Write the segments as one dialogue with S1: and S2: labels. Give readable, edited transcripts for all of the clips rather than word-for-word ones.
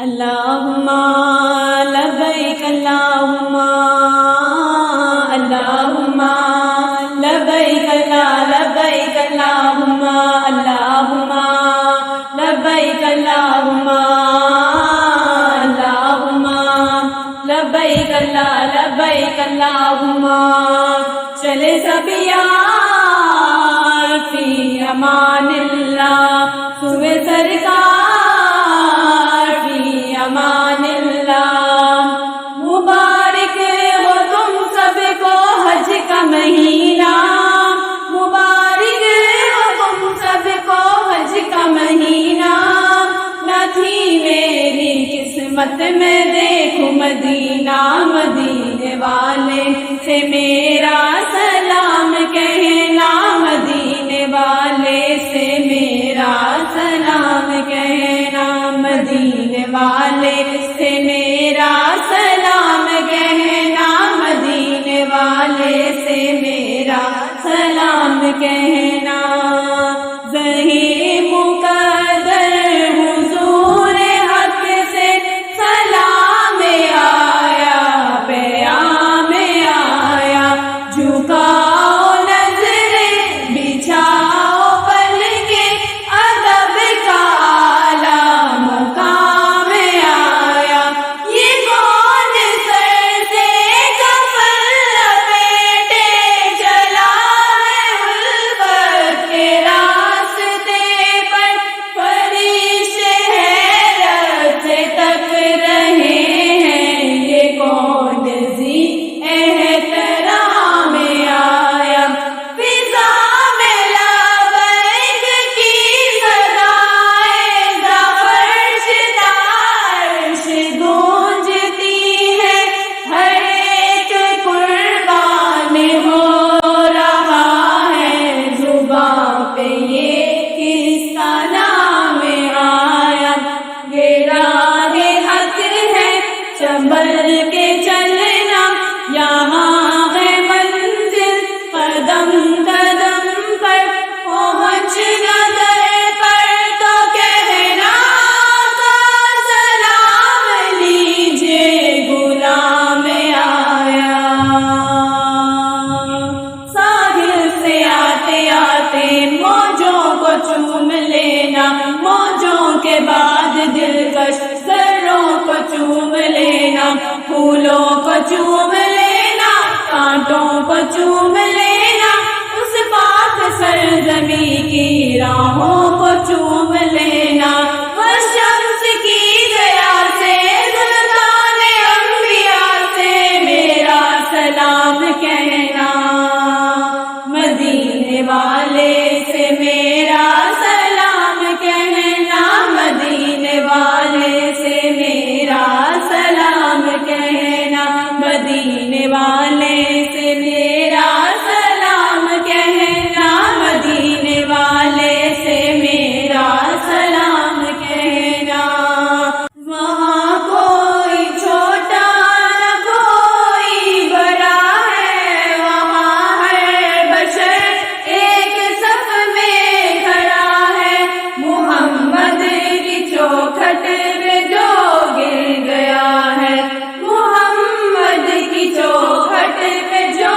S1: اللہم لبیک اللہم اللہم لبیک لا لبیک اللہم اللہم لبیک اللہم اللہم لبیک لا لبیک اللہم چلے سب یار فی امان اللہ سوئے سرکار فی امان اللہ مبارک ہو تم سب کو حج کا مہینہ مبارک ہو تم سب کو حج کا مہینہ نہ تھی میری قسمت میں دیکھو مدینہ مدینے والے سے میرا سلام کہنا مدینے والے سے میرا سلام کہنا مدینے والے سے میرا سلام کہنا مدینے والے سے میرا سلام کہنا ظہیر مقدر حضور حق سے سلام آیا پیام آیا جھکاؤ نظر بچھاؤ پل کے ادب کا اعلیٰ مقام آیا یہ کون سر سے کفن لپیٹے چلا ہے الفت کے راستے پر فرشتے حیرت سے تک رہے ہیں یہ کون ذی احترام آیا فضا میں لبیک کی صدائیں فرش دارش گونجتی ہے ہر ایک قربان ہو رہا ہے زباں پہ یہ کس کا نام آیا یہ راہ حق ہے چنبل کے چلنا یہاں ہے منزل قدم قدم پر پہنچنا در پر تو کہنا کا سلام لیجیے غلام آیا ساحل سے آتے آتے موجوں کو چوم لینا موجوں کے بعد دلکش ذروں کو چوم لینا پھولوں کو چوم لینا کانٹوں کو چوم لینا اس پاک سرزمین کی راہوں کو چوم لینا والشمس کی ضیا سے سلطان انبیاء سے میرا سلام کہنا مدینے والے سے میرا سلام کہنا مدینے والے سے میرا سلام کہنا مدینے والے سے میرا سلام کہنا مدینے والے سے میرا سلام کہنا وہاں کوئی چھوٹا نہ کوئی بڑا ہے وہاں ہر بشر ایک صف میں کھڑا ہے محمد کی چوکھٹ پہ جو گر گیا ہے محمد کی چوکھٹ پہ جو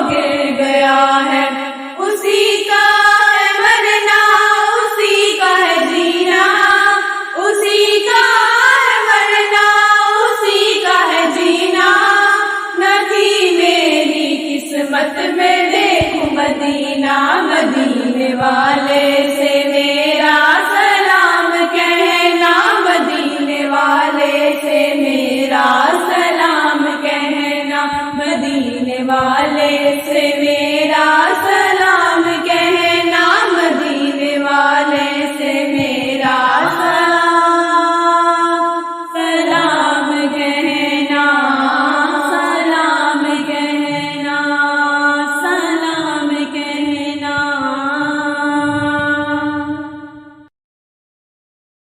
S1: گر گیا ہے اسی کا ہے مرنا اسی کا ہے جینا اسی کا ہے مرنا اسی کا ہے جینا نہ تھی میری قسمت میں دیکھو مدینہ مدینے والے سے میرا سلام کہنا مدینے والے سے میرا سلام کہنا مدینے والے سے میرا